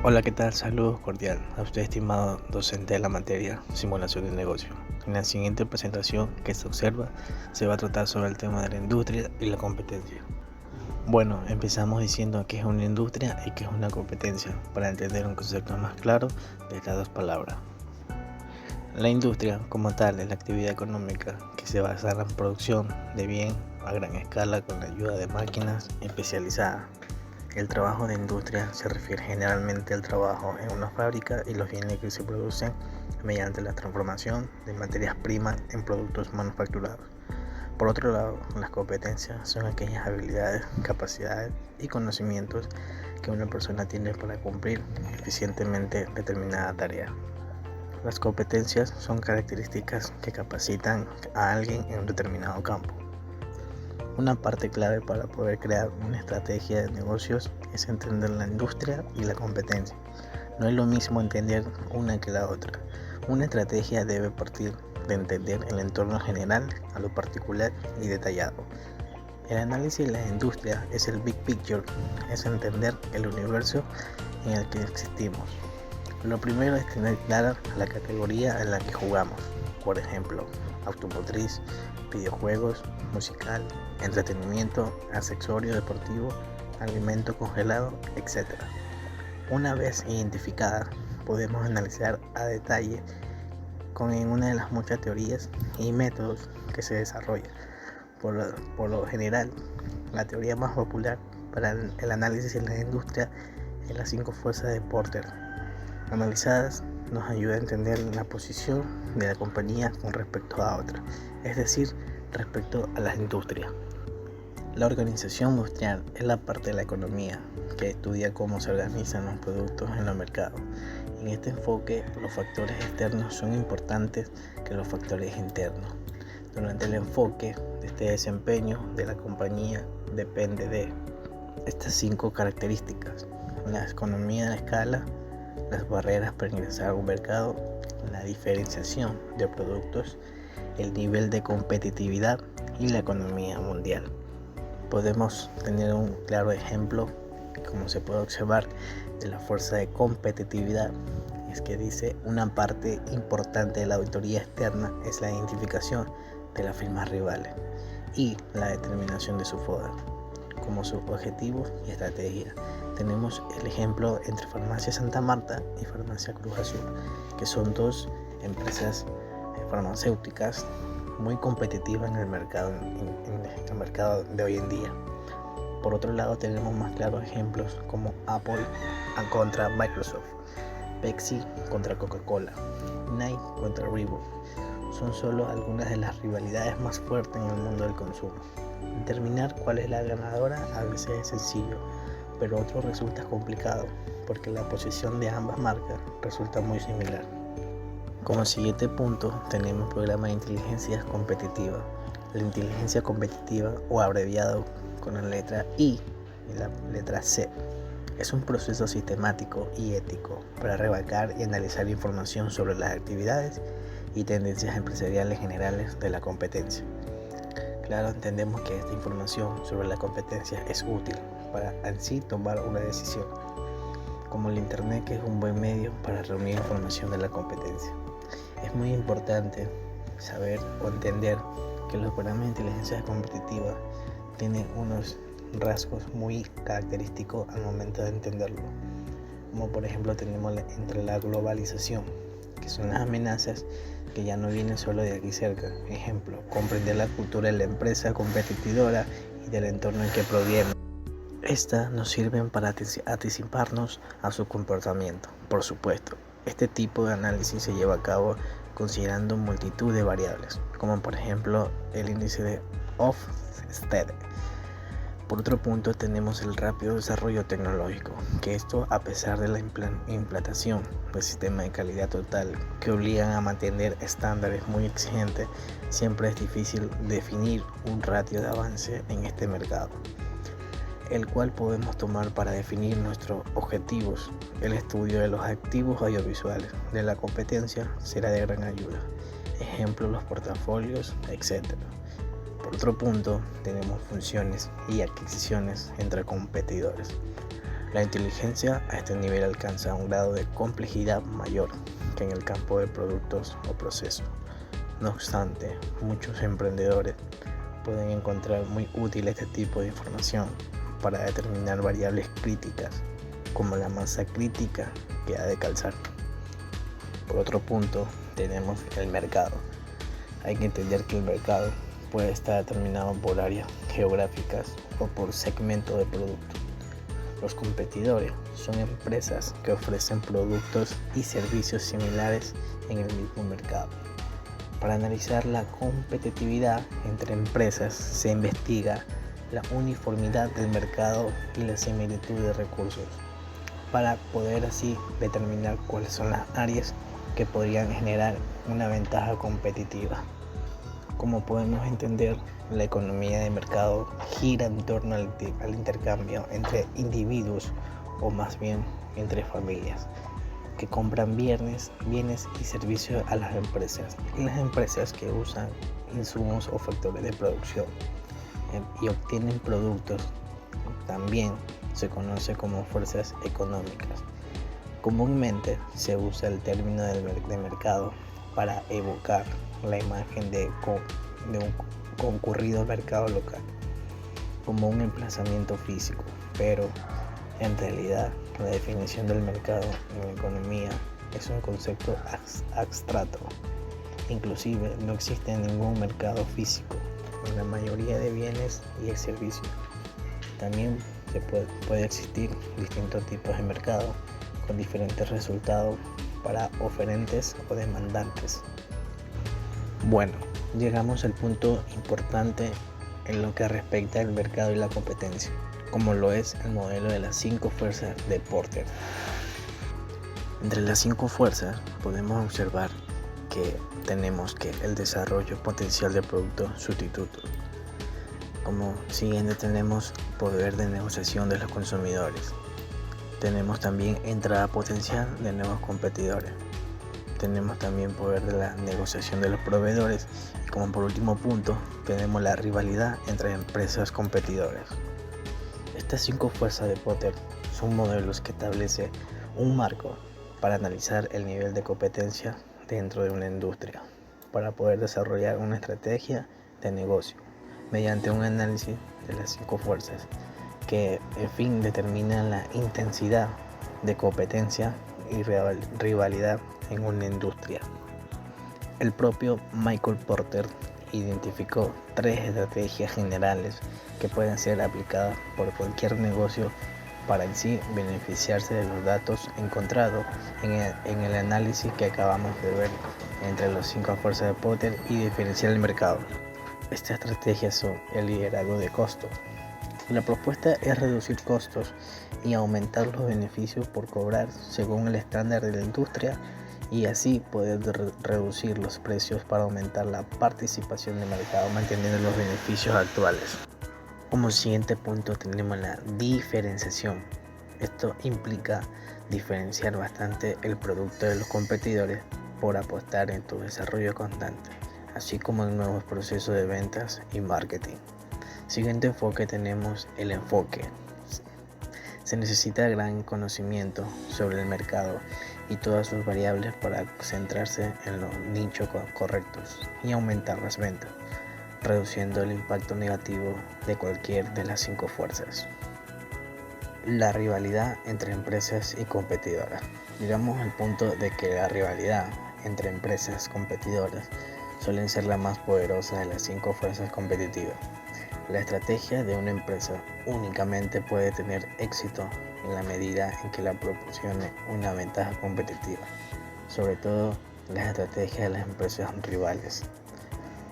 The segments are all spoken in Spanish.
Hola, ¿qué tal? Saludos cordial a usted, estimado docente de la materia Simulación de Negocio. En la siguiente presentación que se observa, se va a tratar sobre el tema de la industria y la competencia. Bueno, empezamos diciendo qué es una industria y qué es una competencia, para entender un concepto más claro de estas dos palabras. La industria, como tal, es la actividad económica que se basa en la producción de bien a gran escala con la ayuda de máquinas especializadas. El trabajo de industria se refiere generalmente al trabajo en una fábrica y los bienes que se producen mediante la transformación de materias primas en productos manufacturados. Por otro lado, las competencias son aquellas habilidades, capacidades y conocimientos que una persona tiene para cumplir eficientemente determinada tarea. Las competencias son características que capacitan a alguien en un determinado campo. Una parte clave para poder crear una estrategia de negocios es entender la industria y la competencia. No es lo mismo entender una que la otra. Una estrategia debe partir de entender el entorno general a lo particular y detallado. El análisis de la industria es el big picture, es entender el universo en el que existimos. Lo primero es tener clara la categoría en la que jugamos. Por ejemplo, automotriz, videojuegos, musical, entretenimiento, accesorio deportivo, alimento congelado, etc. Una vez identificada, podemos analizar a detalle con una de las muchas teorías y métodos que se desarrollan. Por lo general, la teoría más popular para el análisis de la industria es las 5 fuerzas de Porter. Analizadas nos ayuda a entender la posición de la compañía con respecto a otra, es decir, respecto a las industrias. La organización industrial es la parte de la economía que estudia cómo se organizan los productos en los mercados. En este enfoque, los factores externos son importantes que los factores internos. Durante el enfoque de este desempeño de la compañía depende de estas 5 características: la economía de escala, las barreras para ingresar a un mercado, la diferenciación de productos, el nivel de competitividad y la economía mundial. Podemos tener un claro ejemplo, como se puede observar, de la fuerza de competitividad. Es que dice: una parte importante de la auditoría externa es la identificación de las firmas rivales y la determinación de su FODA como sus objetivos y estrategia. Tenemos el ejemplo entre Farmacia Santa Marta y Farmacia Cruz Azul, que son dos empresas farmacéuticas muy competitivas en el mercado de hoy en día. Por otro lado, tenemos más claros ejemplos como Apple contra Microsoft, Pepsi contra Coca-Cola, Nike contra Reebok. Son solo algunas de las rivalidades más fuertes en el mundo del consumo. Determinar cuál es la ganadora a veces es sencillo, pero otro resulta complicado, porque la posición de ambas marcas resulta muy similar. Como siguiente punto tenemos el programa de inteligencia competitiva. La inteligencia competitiva, o abreviado con la letra I y la letra C, es un proceso sistemático y ético para rebacar y analizar información sobre las actividades y tendencias empresariales generales de la competencia. Claro, entendemos que esta información sobre la competencia es útil para así tomar una decisión, como el Internet, que es un buen medio para reunir información de la competencia. Es muy importante saber o entender que los programas de inteligencia competitiva tienen unos rasgos muy característicos al momento de entenderlo, como por ejemplo tenemos entre la globalización, que son las amenazas que ya no vienen solo de aquí cerca. Ejemplo, comprender la cultura de la empresa competidora y del entorno en que proviene. Estas nos sirven para anticiparnos a su comportamiento. Por supuesto, este tipo de análisis se lleva a cabo considerando multitud de variables, como por ejemplo el índice de Ofsted. Por otro punto tenemos el rápido desarrollo tecnológico, que esto, a pesar de la implantación del sistema de calidad total que obligan a mantener estándares muy exigentes, siempre es difícil definir un ratio de avance en este mercado, el cual podemos tomar para definir nuestros objetivos. El estudio de los activos audiovisuales de la competencia será de gran ayuda. Ejemplo, los portafolios, etc. Por otro punto, tenemos funciones y adquisiciones entre competidores. La inteligencia a este nivel alcanza un grado de complejidad mayor que en el campo de productos o procesos. No obstante, muchos emprendedores pueden encontrar muy útil este tipo de información para determinar variables críticas, como la masa crítica que ha de calzar. Por otro punto, tenemos el mercado. Hay que entender que el mercado puede estar determinado por áreas geográficas o por segmento de productos. Los competidores son empresas que ofrecen productos y servicios similares en el mismo mercado. Para analizar la competitividad entre empresas se investiga la uniformidad del mercado y la similitud de recursos, para poder así determinar cuáles son las áreas que podrían generar una ventaja competitiva. Como podemos entender, la economía de mercado gira en torno al intercambio entre individuos, o más bien entre familias, que compran bienes y servicios a las empresas, y las empresas que usan insumos o factores de producción y obtienen productos. También se conoce como fuerzas económicas. Comúnmente se usa el término de mercado para evocar la imagen de un concurrido mercado local como un emplazamiento físico, pero en realidad la definición del mercado en la economía es un concepto abstracto. Inclusive no existe ningún mercado físico en la mayoría de bienes y servicios. También puede existir distintos tipos de mercado con diferentes resultados para oferentes o demandantes. Bueno, llegamos al punto importante en lo que respecta al mercado y la competencia, como lo es el modelo de las 5 fuerzas de Porter. Entre las 5 fuerzas podemos observar que tenemos que el desarrollo potencial de productos sustitutos. Como siguiente tenemos poder de negociación de los consumidores. Tenemos también entrada potencial de nuevos competidores. Tenemos también poder de la negociación de los proveedores. Y como por último punto, tenemos la rivalidad entre empresas competidoras. Estas 5 fuerzas de Porter son modelos que establecen un marco para analizar el nivel de competencia dentro de una industria, para poder desarrollar una estrategia de negocio mediante un análisis de las 5 fuerzas que en fin determinan la intensidad de competencia y rivalidad en una industria. El propio Michael Porter identificó 3 estrategias generales que pueden ser aplicadas por cualquier negocio para en sí beneficiarse de los datos encontrados en el análisis que acabamos de ver entre las 5 fuerzas de Porter y diferenciar el mercado. Estas estrategias son el liderazgo de costos. La propuesta es reducir costos y aumentar los beneficios por cobrar según el estándar de la industria y así poder reducir los precios para aumentar la participación de mercado manteniendo los beneficios actuales. Como siguiente punto tenemos la diferenciación. Esto implica diferenciar bastante el producto de los competidores por apostar en tu desarrollo constante, así como en nuevos procesos de ventas y marketing. Siguiente enfoque tenemos el enfoque. Se necesita gran conocimiento sobre el mercado y todas sus variables para centrarse en los nichos correctos y aumentar las ventas, reduciendo el impacto negativo de cualquier de las 5 fuerzas. La rivalidad entre empresas y competidoras. Llegamos al punto de que la rivalidad entre empresas competidoras suelen ser la más poderosa de las 5 fuerzas competitivas. La estrategia de una empresa únicamente puede tener éxito en la medida en que la proporcione una ventaja competitiva, sobre todo las estrategias de las empresas rivales.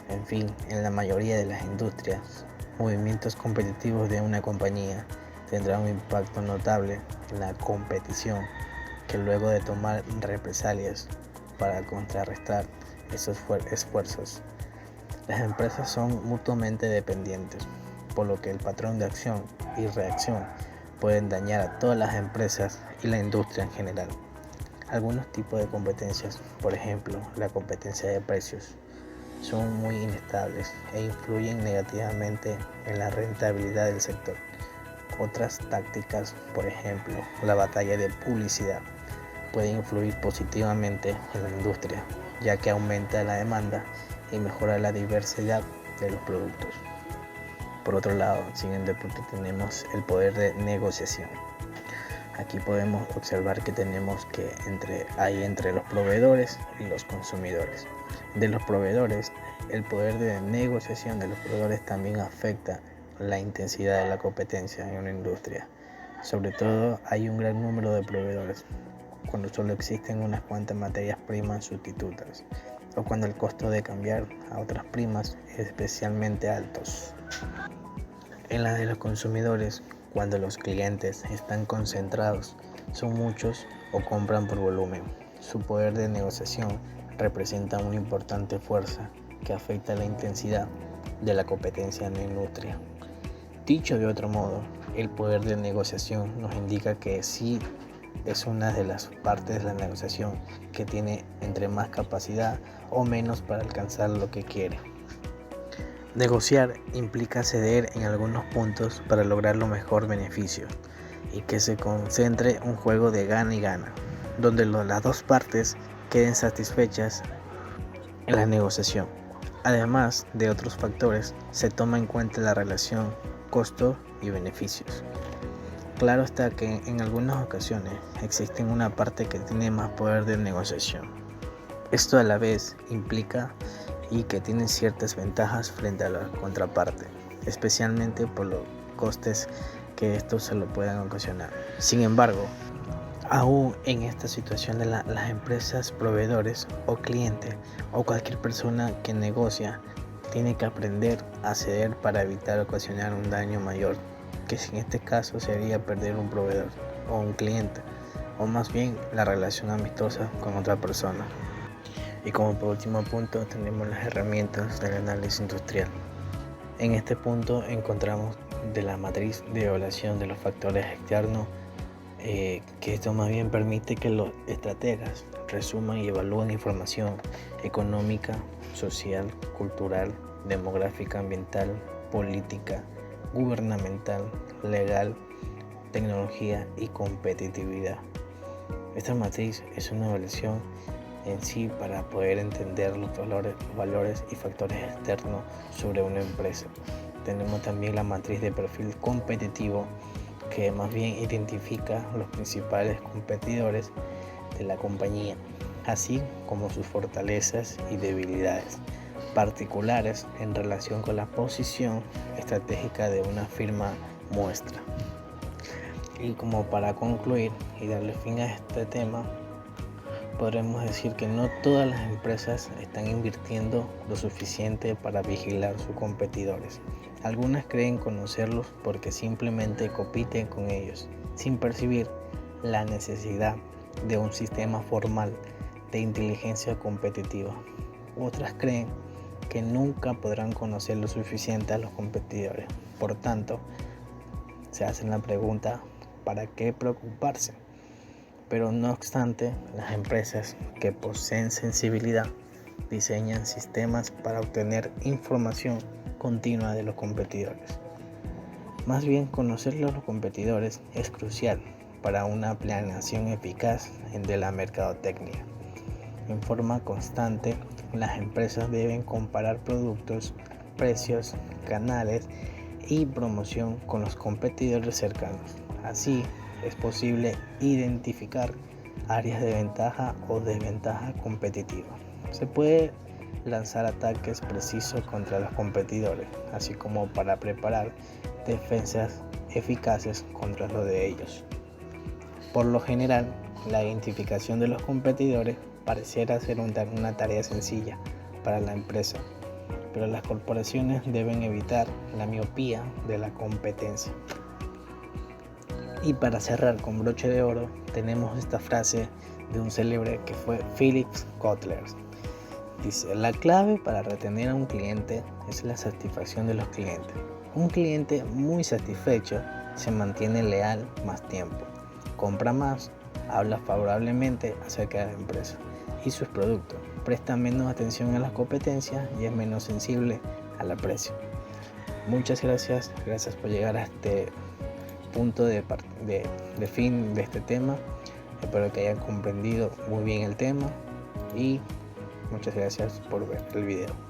En fin, en la mayoría de las industrias, movimientos competitivos de una compañía tendrán un impacto notable en la competición, que luego de tomar represalias para contrarrestar esos esfuerzos. Las empresas son mutuamente dependientes, por lo que el patrón de acción y reacción pueden dañar a todas las empresas y la industria en general. Algunos tipos de competencias, por ejemplo, la competencia de precios, son muy inestables e influyen negativamente en la rentabilidad del sector. Otras tácticas, por ejemplo, la batalla de publicidad, puede influir positivamente en la industria, ya que aumenta la demanda y mejora la diversidad de los productos. Por otro lado, siguiente punto, tenemos el poder de negociación. Aquí podemos observar que tenemos que entre los proveedores y los consumidores. De los proveedores, el poder de negociación de los proveedores también afecta la intensidad de la competencia en una industria. Sobre todo, hay un gran número de proveedores, cuando solo existen unas cuantas materias primas sustitutas, o cuando el costo de cambiar a otras primas es especialmente altos. En la de los consumidores, cuando los clientes están concentrados, son muchos o compran por volumen, su poder de negociación representa una importante fuerza que afecta la intensidad de la competencia en la industria. Dicho de otro modo, el poder de negociación nos indica que sí es una de las partes de la negociación que tiene entre más capacidad o menos para alcanzar lo que quiere. Negociar implica ceder en algunos puntos para lograr los mejores beneficios y que se concentre un juego de gana y gana, donde las dos partes queden satisfechas en la negociación. Además de otros factores, se toma en cuenta la relación costo y beneficios. Claro está que en algunas ocasiones existe una parte que tiene más poder de negociación. Esto a la vez implica y que tiene ciertas ventajas frente a la contraparte, especialmente por los costes que estos se lo puedan ocasionar. Sin embargo, aún en esta situación de las empresas, proveedores o clientes o cualquier persona que negocia tiene que aprender a ceder para evitar ocasionar un daño mayor, que en este caso sería perder un proveedor o un cliente, o más bien la relación amistosa con otra persona. Y como por último punto tenemos las herramientas del análisis industrial. En este punto encontramos de la matriz de evaluación de los factores externos, que esto más bien permite que los estrategas resuman y evalúen información económica, social, cultural, demográfica, ambiental, política, gubernamental, legal, tecnología y competitividad. Esta matriz es una evaluación en sí para poder entender los valores y factores externos sobre una empresa. Tenemos también la matriz de perfil competitivo, que más bien identifica los principales competidores de la compañía, así como sus fortalezas y debilidades particulares en relación con la posición estratégica de una firma muestra. Y como para concluir y darle fin a este tema, podremos decir que no todas las empresas están invirtiendo lo suficiente para vigilar sus competidores. Algunas creen conocerlos porque simplemente compiten con ellos, sin percibir la necesidad de un sistema formal de inteligencia competitiva. Otras creen que nunca podrán conocer lo suficiente a los competidores. Por tanto, se hacen la pregunta, ¿para qué preocuparse? Pero no obstante, las empresas que poseen sensibilidad diseñan sistemas para obtener información continua de los competidores. Más bien, conocer a los competidores es crucial para una planeación eficaz de la mercadotecnia. En forma constante, las empresas deben comparar productos, precios, canales y promoción con los competidores cercanos. Así, es posible identificar áreas de ventaja o desventaja competitiva. Se puede lanzar ataques precisos contra los competidores, así como para preparar defensas eficaces contra los de ellos. Por lo general, la identificación de los competidores pareciera ser una tarea sencilla para la empresa, pero las corporaciones deben evitar la miopía de la competencia. Y para cerrar con broche de oro, tenemos esta frase de un célebre que fue Philip Kotler. Dice: la clave para retener a un cliente es la satisfacción de los clientes. Un cliente muy satisfecho se mantiene leal más tiempo, compra más, habla favorablemente acerca de la empresa y sus productos, presta menos atención a las competencias y es menos sensible al precio. Muchas gracias por llegar a este punto de fin de este tema. Espero que hayan comprendido muy bien el tema y muchas gracias por ver el video.